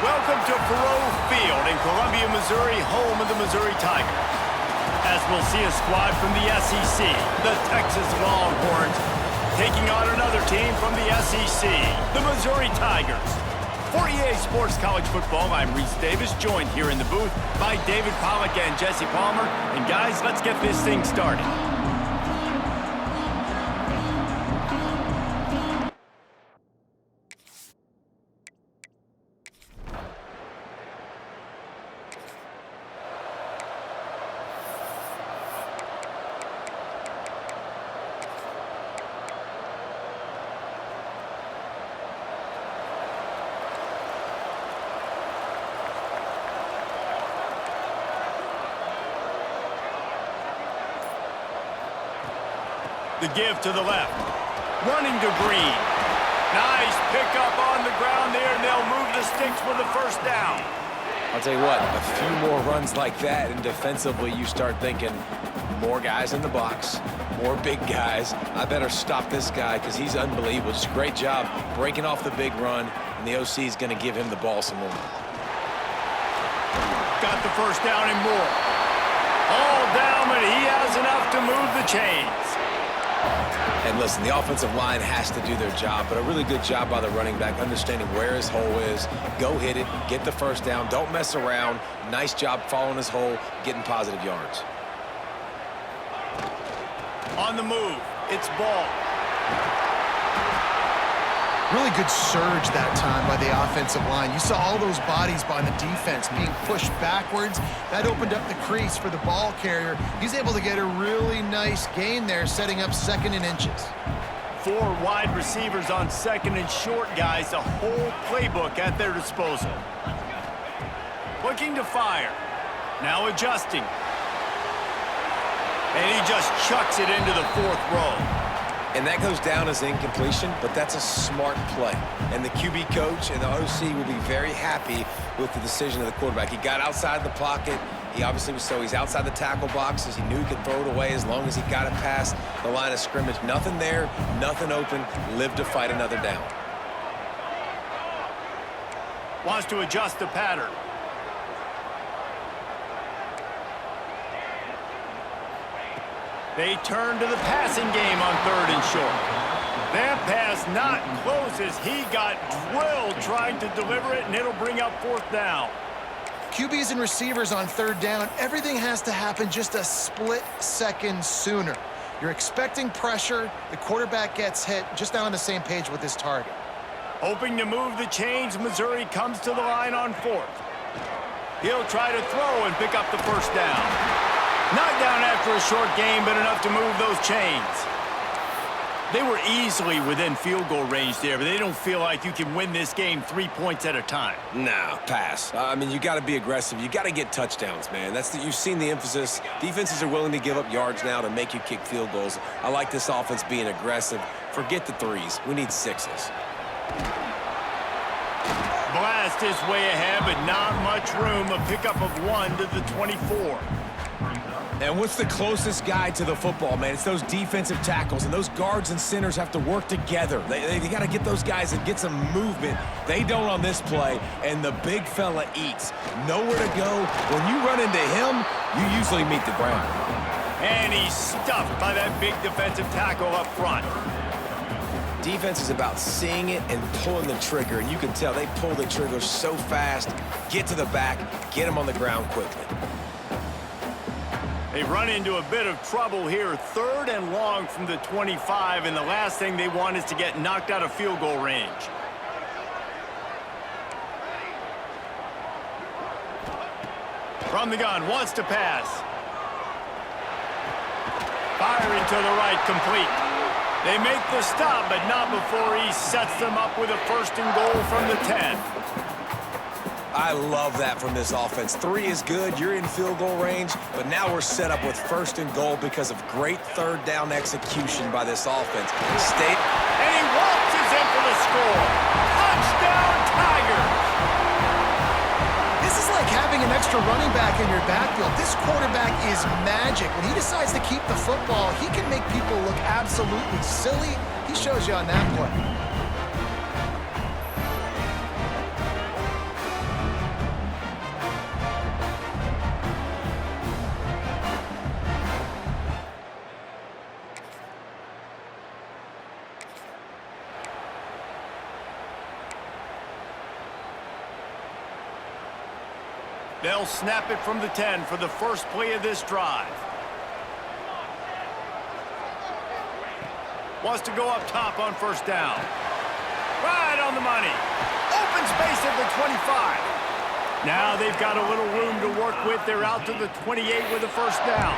Welcome to Faroe Field in Columbia, Missouri, home of the Missouri Tigers. As we'll see a squad from the SEC, the Texas Longhorns, taking on another team from the SEC, the Missouri Tigers. For EA Sports College Football, I'm Reese Davis, joined here in the booth by David Pollack and Jesse Palmer. And guys, let's get this thing started. The give to the left. Running to Green. Nice pickup on the ground there, and they'll move the sticks for the first down. I'll tell you what, a few more runs like that, and defensively you start thinking, more guys in the box, more big guys. I better stop this guy because he's unbelievable. Just a great job breaking off the big run, and the OC is going to give him the ball some more. Got the first down and more. All down, but he has enough to move the chains. And listen, the offensive line has to do their job, but a really good job by the running back, understanding where his hole is. Go hit it, get the first down, don't mess around. Nice job following his hole, getting positive yards. On the move, it's ball. Really good surge that time by the offensive line. You saw all those bodies by the defense being pushed backwards. That opened up the crease for the ball carrier. He's able to get a really nice gain there, setting up 2nd and inches. 4 wide receivers on 2nd and short, guys. A whole playbook at their disposal. Looking to fire. Now adjusting. And he just chucks it into the 4th row. And that goes down as incompletion, but that's a smart play. And the QB coach and the OC will be very happy with the decision of the quarterback. He got outside the pocket. He obviously he's outside the tackle boxes. He knew he could throw it away as long as he got it past the line of scrimmage. Nothing there, nothing open. Live to fight another down. Wants to adjust the pattern. They turn to the passing game on 3rd and short. That pass not close as he got drilled trying to deliver it, and it'll bring up 4th down. QBs and receivers on 3rd down, everything has to happen just a split second sooner. You're expecting pressure, the quarterback gets hit, just not on the same page with his target. Hoping to move the chains, Missouri comes to the line on 4th. He'll try to throw and pick up the first down. Not down after a short game, but enough to move those chains. They were easily within field goal range there, but they don't feel like you can win this game 3 points at a time. Nah, pass. I mean, you got to be aggressive. You got to get touchdowns, man. You've seen the emphasis. Defenses are willing to give up yards now to make you kick field goals. I like this offense being aggressive. Forget the 3s. We need 6s. Blast his way ahead, but not much room. A pickup of 1 to the 24. And what's the closest guy to the football, man? It's those defensive tackles, and those guards and centers have to work together. They got to get those guys and get some movement. They don't on this play, and the big fella eats. Nowhere to go. When you run into him, you usually meet the ground. And he's stuffed by that big defensive tackle up front. Defense is about seeing it and pulling the trigger, and you can tell they pull the trigger so fast, get to the back, get him on the ground quickly. They run into a bit of trouble here, 3rd and long from the 25, and the last thing they want is to get knocked out of field goal range. From the gun, wants to pass. Firing to the right, complete. They make the stop, but not before he sets them up with a 1st and goal from the 10. I love that from this offense. 3 is good, you're in field goal range, but now we're set up with 1st and goal because of great 3rd down execution by this offense. And he waltzes in for the score. Touchdown, Tigers! This is like having an extra running back in your backfield. This quarterback is magic. When he decides to keep the football, he can make people look absolutely silly. He shows you on that play. They'll snap it from the 10 for the first play of this drive. Wants to go up top on first down. Right on the money. Open space at the 25. Now they've got a little room to work with. They're out to the 28 with a first down.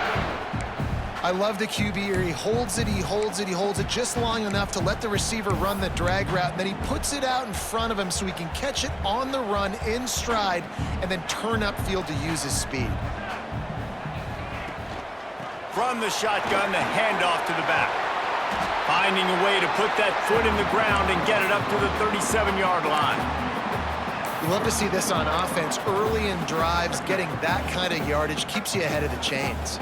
I love the QB here. He holds it, he holds it, he holds it just long enough to let the receiver run the drag route, and then he puts it out in front of him so he can catch it on the run in stride and then turn upfield to use his speed. From the shotgun, the handoff to the back. Finding a way to put that foot in the ground and get it up to the 37-yard line. You love to see this on offense. Early in drives, getting that kind of yardage keeps you ahead of the chains.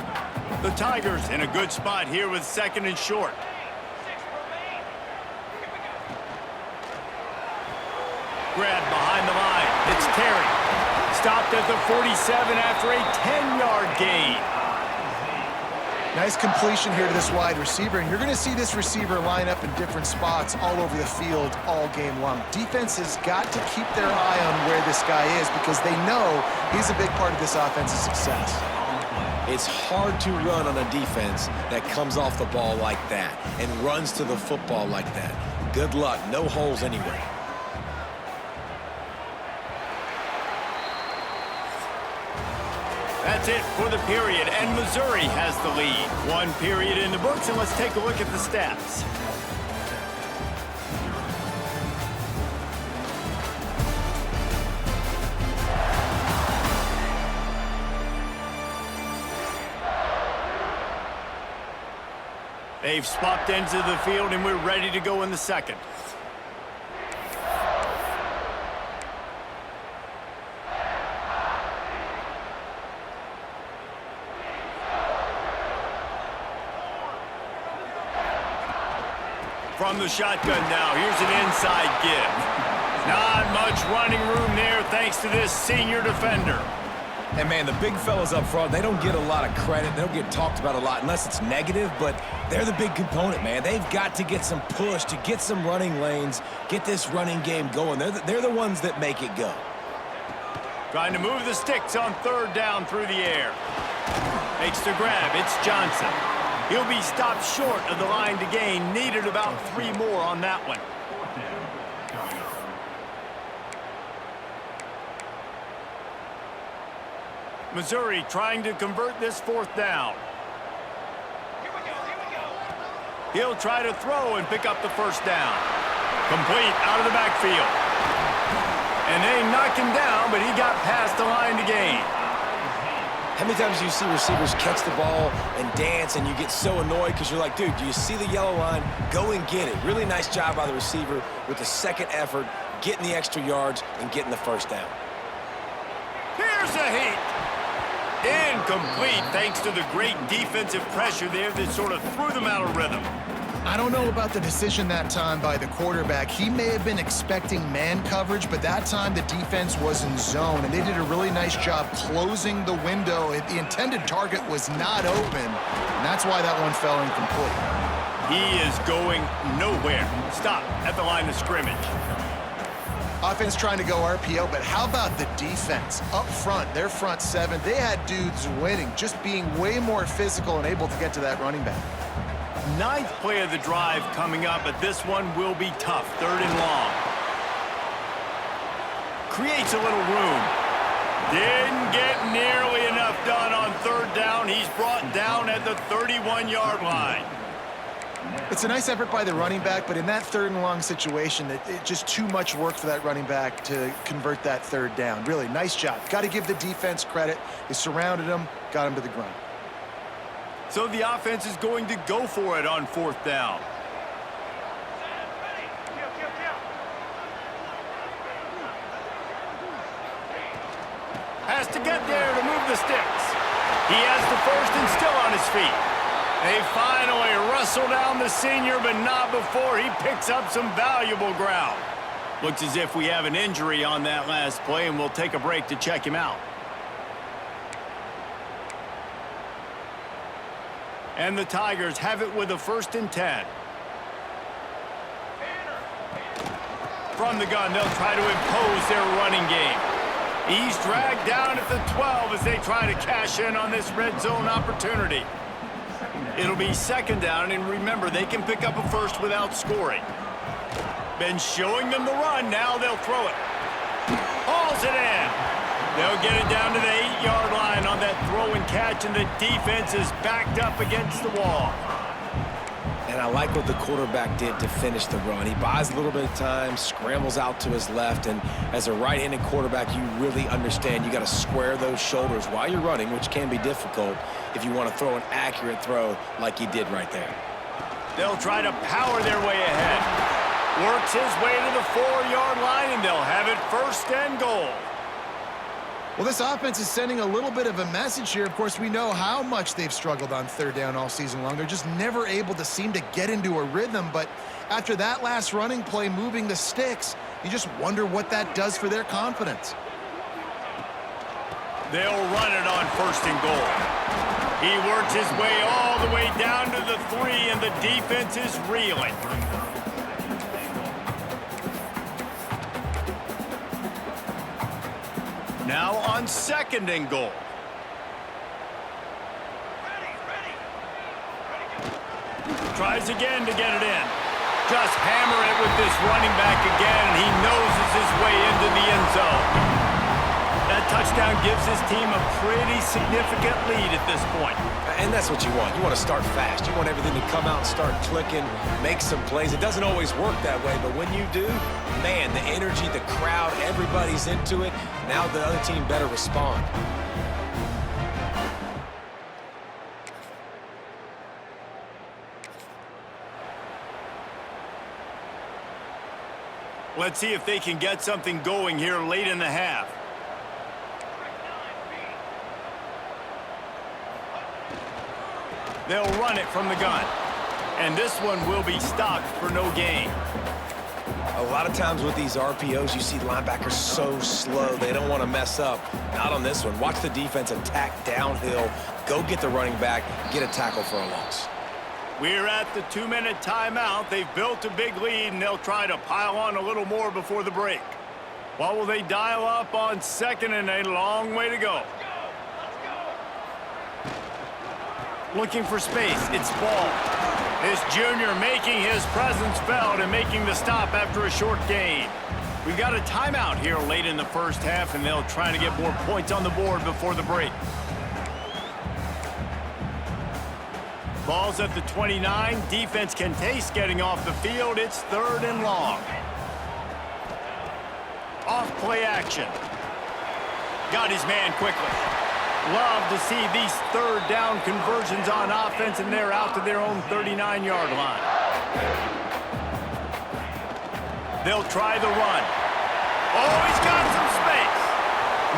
The Tigers in a good spot here with second and short. Grab behind the line. It's Terry. Stopped at the 47 after a 10-yard gain. Nice completion here to this wide receiver, and you're going to see this receiver line up in different spots all over the field all game long. Defense has got to keep their eye on where this guy is because they know he's a big part of this offense's success. It's hard to run on a defense that comes off the ball like that and runs to the football like that. Good luck. No holes anywhere. That's it for the period, and Missouri has the lead. One period in the books, and let's take a look at the stats. They've swapped ends of the field, and we're ready to go in the second. From the shotgun now, here's an inside give. Not much running room there thanks to this senior defender. And, man, the big fellas up front, they don't get a lot of credit. They don't get talked about a lot unless it's negative, but they're the big component, man. They've got to get some push to get some running lanes, get this running game going. They're the ones that make it go. Trying to move the sticks on third down through the air. Makes the grab. It's Johnson. He'll be stopped short of the line to gain. Needed about 3 more on that one. Missouri trying to convert this fourth down. He'll try to throw and pick up the first down. Complete out of the backfield. And they knock him down, but he got past the line to gain. How many times do you see receivers catch the ball and dance and you get so annoyed because you're like, dude, do you see the yellow line? Go and get it. Really nice job by the receiver with the second effort, getting the extra yards and getting the first down. Here's a heat. Incomplete thanks to the great defensive pressure there that sort of threw them out of rhythm. I don't know about the decision that time by the quarterback. He may have been expecting man coverage, but that time the defense was in zone, and they did a really nice job closing the window. The intended target was not open, and that's why that one fell incomplete. He is going nowhere. Stop at the line of scrimmage. Offense trying to go RPO, but how about the defense? Up front, their front seven, they had dudes winning, just being way more physical and able to get to that running back. 9th play of the drive coming up, but this one will be tough. 3rd and long. Creates a little room. Didn't get nearly enough done on 3rd down. He's brought down at the 31-yard line. It's a nice effort by the running back, but in that 3rd and long situation, it just too much work for that running back to convert that 3rd down. Really, nice job. Got to give the defense credit. They surrounded him, got him to the ground. So the offense is going to go for it on 4th down. Has to get there to move the sticks. He has the first and still on his feet. They finally wrestle down the senior, but not before he picks up some valuable ground. Looks as if we have an injury on that last play, and we'll take a break to check him out. And the Tigers have it with a 1st and 10. From the gun, they'll try to impose their running game. He's dragged down at the 12 as they try to cash in on this red zone opportunity. It'll be second down, and remember, they can pick up a first without scoring. Been showing them the run, now they'll throw it. Hauls it in. They'll get it down to the 8-yard line on that throw and catch, and the defense is backed up against the wall. And I like what the quarterback did to finish the run. He buys a little bit of time, scrambles out to his left, and as a right-handed quarterback, you really understand you got to square those shoulders while you're running, which can be difficult if you want to throw an accurate throw like he did right there. They'll try to power their way ahead. Works his way to the 4-yard line, and they'll have it first and goal. Well, this offense is sending a little bit of a message here. Of course, we know how much they've struggled on third down all season long. They're just never able to seem to get into a rhythm. But after that last running play, moving the sticks, you just wonder what that does for their confidence. They'll run it on first and goal. He works his way all the way down to the 3, and the defense is reeling. Now on second and goal. Tries again to get it in. Just hammer it with this running back again, and he noses his way into the end zone. That touchdown gives his team a pretty significant lead at this point. And that's what you want. You want to start fast. You want everything to come out and start clicking, make some plays. It doesn't always work that way, but when you do, man, the energy, the crowd, everybody's into it. Now the other team better respond. Let's see if they can get something going here late in the half. They'll run it from the gun. And this one will be stopped for no gain. A lot of times with these RPOs, you see linebackers so slow, they don't want to mess up. Not on this one. Watch the defense attack downhill, go get the running back, get a tackle for a loss. We're at the 2-minute timeout. They've built a big lead, and they'll try to pile on a little more before the break. What will they dial up on second and a long way to go? Looking for space. It's Ball. This junior making his presence felt and making the stop after a short gain. We've got a timeout here late in the first half, and they'll try to get more points on the board before the break. Ball's at the 29. Defense can taste getting off the field. It's third and long. Off play action. Got his man quickly. Love to see these third down conversions on offense, and they're out to their own 39-yard line. They'll try the run. Oh, he's got some space.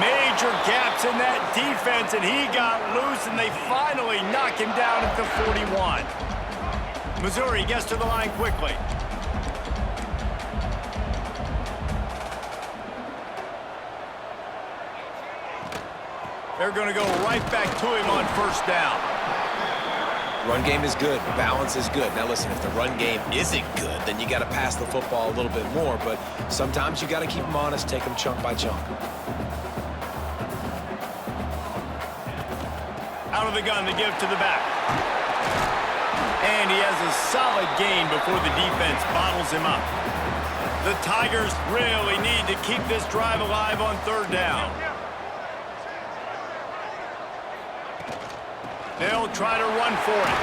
Major gaps in that defense, and he got loose, and they finally knock him down at the 41. Missouri gets to the line quickly. They're going to go right back to him on first down. Run game is good. Balance is good. Now listen, if the run game isn't good, then you got to pass the football a little bit more. But sometimes you got to keep them honest, take them chunk by chunk. Out of the gun, they give to the back. And he has a solid gain before the defense bottles him up. The Tigers really need to keep this drive alive on third down. They'll try to run for it.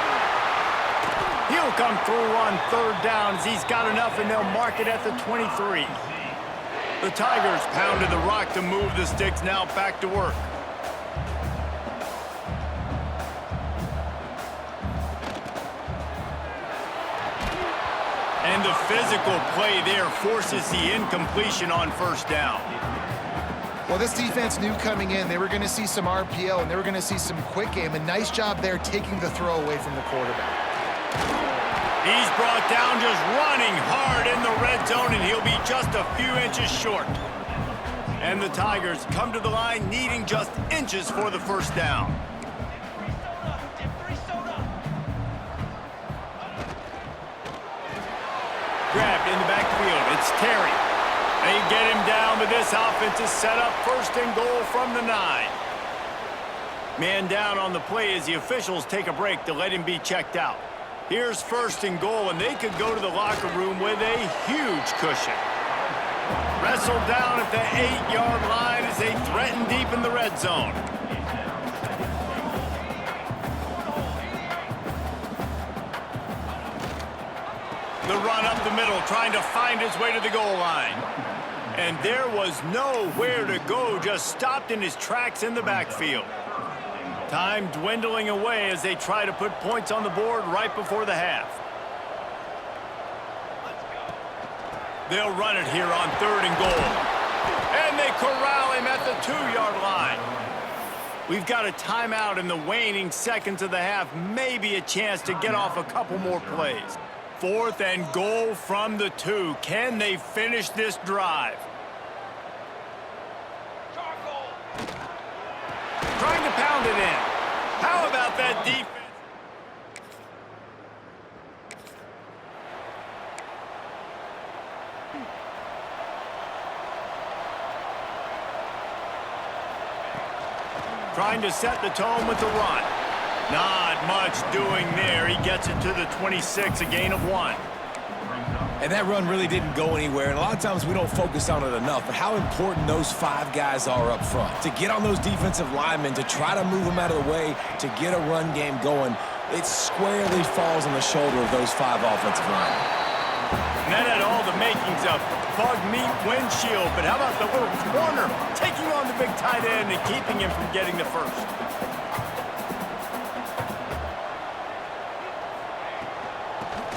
He'll come through on third down as he's got enough, and they'll mark it at the 23. The Tigers pounded the rock to move the sticks, now back to work. And the physical play there forces the incompletion on first down. Well, this defense knew coming in they were going to see some RPO and they were going to see some quick game. A nice job there taking the throw away from the quarterback. He's brought down just running hard in the red zone, and he'll be just a few inches short. And the Tigers come to the line needing just inches for the first down. Grabbed in the backfield. It's Terry. They get him down, but this offense is set up first and goal from the 9. Man down on the play as the officials take a break to let him be checked out. Here's first and goal, and they could go to the locker room with a huge cushion. Wrestled down at the 8-yard line as they threaten deep in the red zone. The run up the middle, trying to find his way to the goal line. And there was nowhere to go, just stopped in his tracks in the backfield. Time dwindling away as they try to put points on the board right before the half. They'll run it here on 3rd and goal. And they corral him at the 2-yard line. We've got a timeout in the waning seconds of the half. Maybe a chance to get off a couple more plays. 4th and goal from the 2. Can they finish this drive? Trying to pound it in. How about that defense? Trying to set the tone with the run. Not much doing there. He gets it to the 26, a gain of 1. And that run really didn't go anywhere, and a lot of times we don't focus on it enough, but how important those 5 guys are up front. To get on those defensive linemen, to try to move them out of the way, to get a run game going, it squarely falls on the shoulder of those 5 offensive linemen. And that had all the makings of bug meat windshield, but how about the little corner taking on the big tight end and keeping him from getting the first?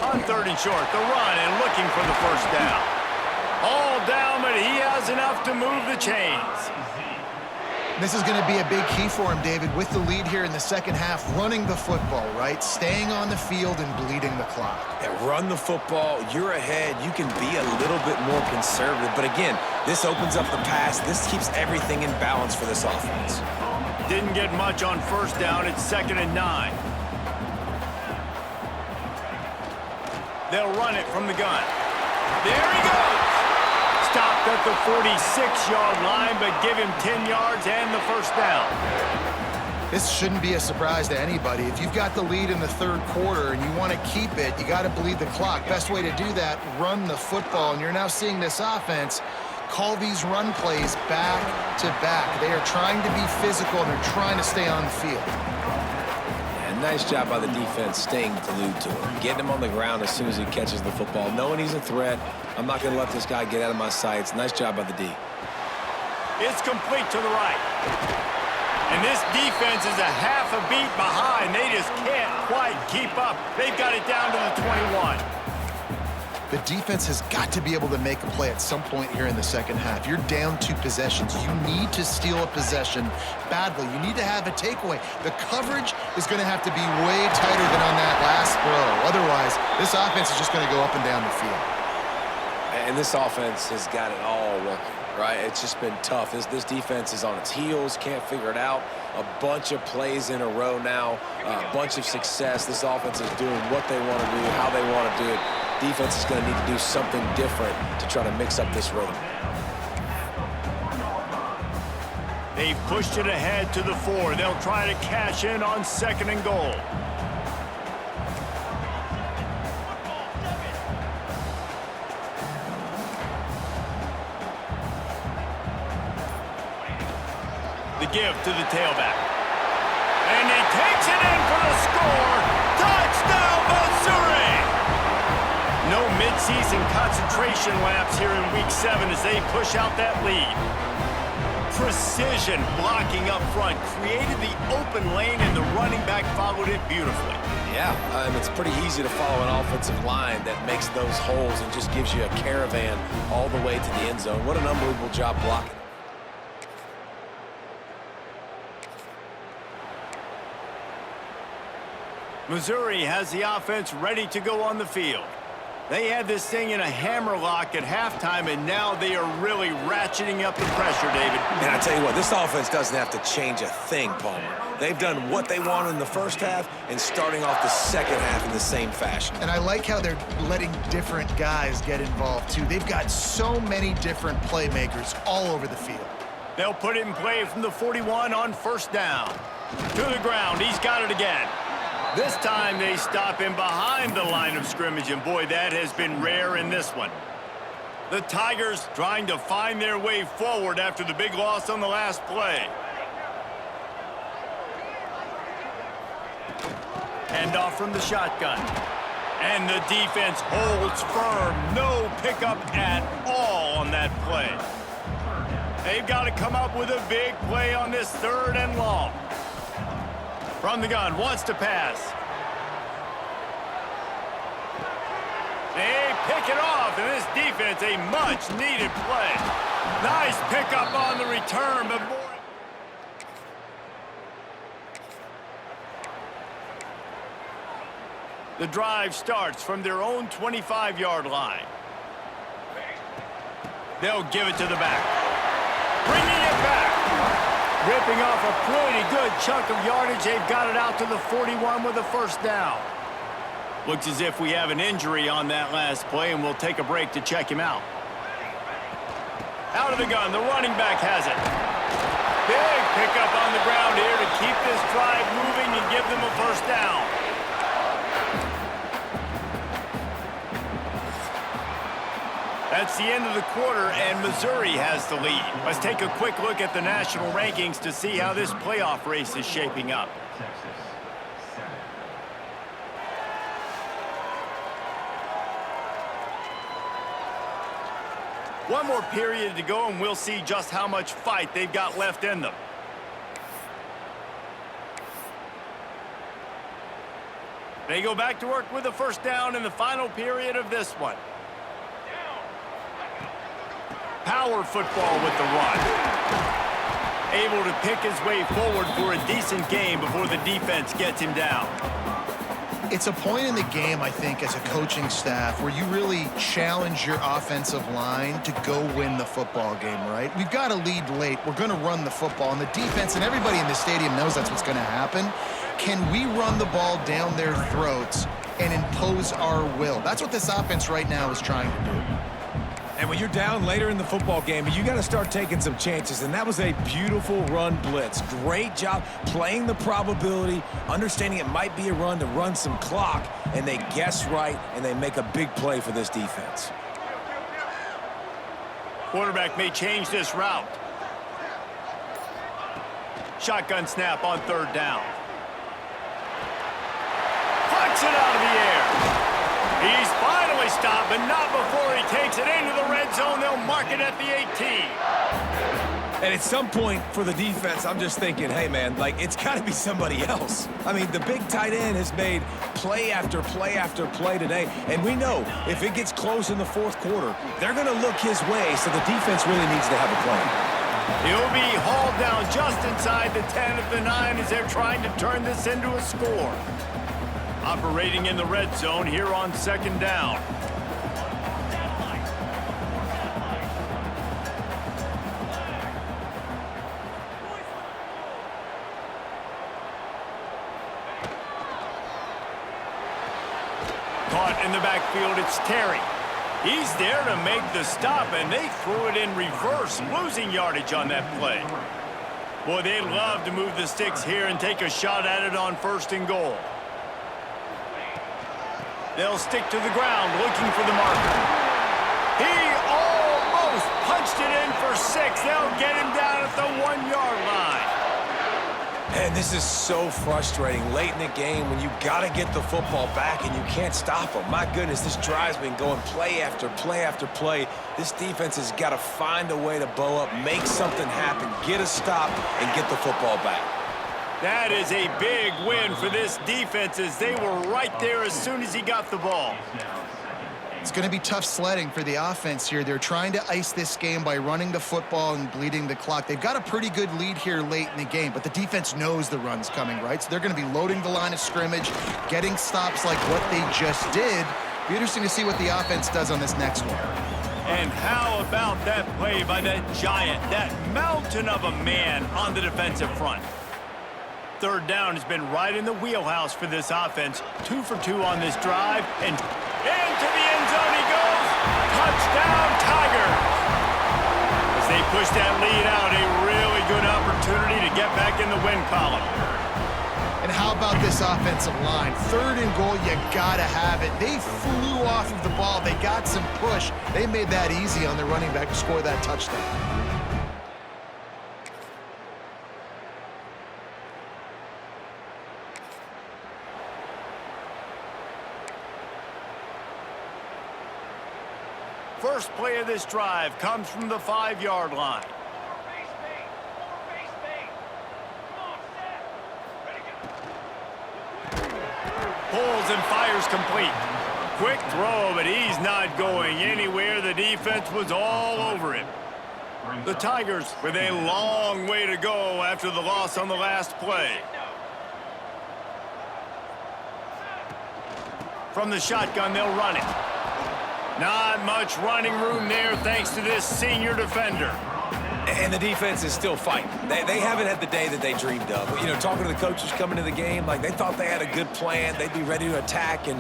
On 3rd and short, the run and looking for the first down. All down, but he has enough to move the chains. This is going to be a big key for him, David, with the lead here in the second half, running the football, right? Staying on the field and bleeding the clock. Yeah, run the football, you're ahead, you can be a little bit more conservative. But again, this opens up the pass. This keeps everything in balance for this offense. Didn't get much on first down. It's 2nd and 9. They'll run it from the gun. There he goes! Stopped at the 46-yard line, but give him 10 yards and the first down. This shouldn't be a surprise to anybody. If you've got the lead in the 3rd quarter and you want to keep it, you got to bleed the clock. Best way to do that, run the football. And you're now seeing this offense call these run plays back to back. They are trying to be physical, and they're trying to stay on the field. Nice job by the defense staying glued to him, getting him on the ground as soon as he catches the football, knowing he's a threat. I'm not going to let this guy get out of my sights. Nice job by the D. It's complete to the right. And this defense is a half a beat behind. They just can't quite keep up. They've got it down to the 21. The defense has got to be able to make a play at some point here in the second half. You're down 2 possessions. You need to steal a possession badly. You need to have a takeaway. The coverage is going to have to be way tighter than on that last throw. Otherwise, this offense is just going to go up and down the field. And this offense has got it all working, right? It's just been tough. This defense is on its heels, can't figure it out. A bunch of plays in a row now, a bunch of success. This offense is doing what they want to do, how they want to do it. Defense is going to need to do something different to try to mix up this rhythm. They've pushed it ahead to the 4. They'll try to cash in on 2nd and goal. The give to the tailback. And he takes it in for the score. Touchdown, Missouri! No midseason concentration laps here in Week 7 as they push out that lead. Precision blocking up front created the open lane, and the running back followed it beautifully. Yeah, it's pretty easy to follow an offensive line that makes those holes and just gives you a caravan all the way to the end zone. What an unbelievable job blocking. Missouri has the offense ready to go on the field. They had this thing in a hammerlock at halftime, and now they are really ratcheting up the pressure, David. And I tell you what, this offense doesn't have to change a thing, Palmer. They've done what they wanted in the first half and starting off the second half in the same fashion. And I like how they're letting different guys get involved, too. They've got so many different playmakers all over the field. They'll put it in play from the 41 on first down. To the ground, he's got it again. This time they stop him behind the line of scrimmage, and boy, that has been rare in this one. The Tigers trying to find their way forward after the big loss on the last play. Handoff from the shotgun. And the defense holds firm. No pickup at all on that play. They've got to come up with a big play on this 3rd and long. From the gun, wants to pass. They pick it off, and this defense, a much-needed play. Nice pickup on the return, but boy. The drive starts from their own 25-yard line. They'll give it to the back. Bringing it back. Ripping off a pretty good chunk of yardage. They've got it out to the 41 with a first down. Looks as if we have an injury on that last play, and we'll take a break to check him out. Out of the gun, the running back has it. Big pickup on the ground here to keep this drive moving and give them a first down. That's the end of the quarter, and Missouri has the lead. Let's take a quick look at the national rankings to see how this playoff race is shaping up. One more period to go, and we'll see just how much fight they've got left in them. They go back to work with a first down in the final period of this one. Power football with the run. Able to pick his way forward for a decent game before the defense gets him down. It's a point in the game, I think, as a coaching staff where you really challenge your offensive line to go win the football game, right? We've got to lead late. We're going to run the football. And the defense and everybody in the stadium knows that's what's going to happen. Can we run the ball down their throats and impose our will? That's what this offense right now is trying to do. And when you're down later in the football game, you got to start taking some chances. And that was a beautiful run blitz. Great job playing the probability, understanding it might be a run to run some clock. And they guess right, and they make a big play for this defense. Quarterback may change this route. Shotgun snap on 3rd down. Puts it out of the air. He's finally stopped, but not before he takes it into the red zone. They'll mark it at the 18. And at some point for the defense, I'm just thinking, hey, man, like, it's got to be somebody else. I mean, the big tight end has made play after play after play today. And we know if it gets close in the 4th quarter, they're going to look his way, so the defense really needs to have a plan. He'll be hauled down just inside the 10 at the 9 as they're trying to turn this into a score. Operating in the red zone here on 2nd down. Caught in the backfield, it's Terry. He's there to make the stop, and they threw it in reverse, losing yardage on that play. Boy, they'd love to move the sticks here and take a shot at it on 1st and goal. They'll stick to the ground, looking for the marker. He almost punched it in for 6. They'll get him down at the 1-yard line. And this is so frustrating late in the game when you got to get the football back and you can't stop them. My goodness, this drive's been going play after play after play. This defense has got to find a way to bow up, make something happen, get a stop, and get the football back. That is a big win for this defense as they were right there as soon as he got the ball. It's going to be tough sledding for the offense here. They're trying to ice this game by running the football and bleeding the clock. They've got a pretty good lead here late in the game, but the defense knows the run's coming, right? So they're going to be loading the line of scrimmage, getting stops like what they just did, Be interesting to see what the offense does on this next one. And how about that play by that giant, that mountain of a man on the defensive front? Third down has been right in the wheelhouse for this offense. 2 for 2 on this drive, and into the end zone he goes. Touchdown, Tigers! As they push that lead out, a really good opportunity to get back in the win column. And how about this offensive line? 3rd and goal, you gotta have it. They flew off of the ball. They got some push. They made that easy on the running back to score that touchdown. First play of this drive comes from the 5-yard line. Pulls and fires complete. Quick throw, but he's not going anywhere. The defense was all over him. The Tigers with a long way to go after the loss on the last play. From the shotgun, they'll run it. Not much running room there thanks to this senior defender. And the defense is still fighting. They haven't had the day that they dreamed of. You know, talking to the coaches coming to the game, like they thought they had a good plan. They'd be ready to attack and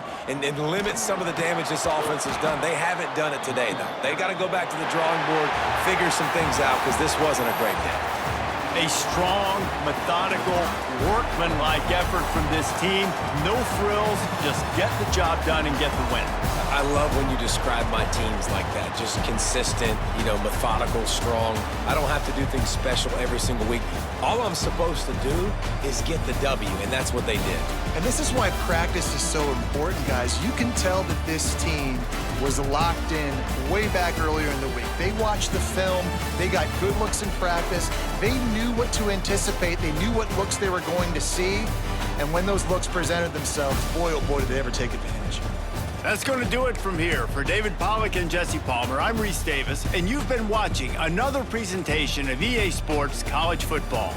limit some of the damage this offense has done. They haven't done it today, though. They got to go back to the drawing board, figure some things out, because this wasn't a great day. A strong, methodical, workman-like effort from this team. No frills, just get the job done and get the win. I love when you describe my teams like that. Just consistent, you know, methodical, strong. I don't have to do things special every single week. All I'm supposed to do is get the W, and that's what they did. And this is why practice is so important, guys. You can tell that this team was locked in way back earlier in the week. They watched the film. They got good looks in practice. They knew what to anticipate. They knew what looks they were going to see. And when those looks presented themselves, boy, oh boy, did they ever take advantage. That's going to do it from here. For David Pollack and Jesse Palmer, I'm Reese Davis, and you've been watching another presentation of EA Sports College Football.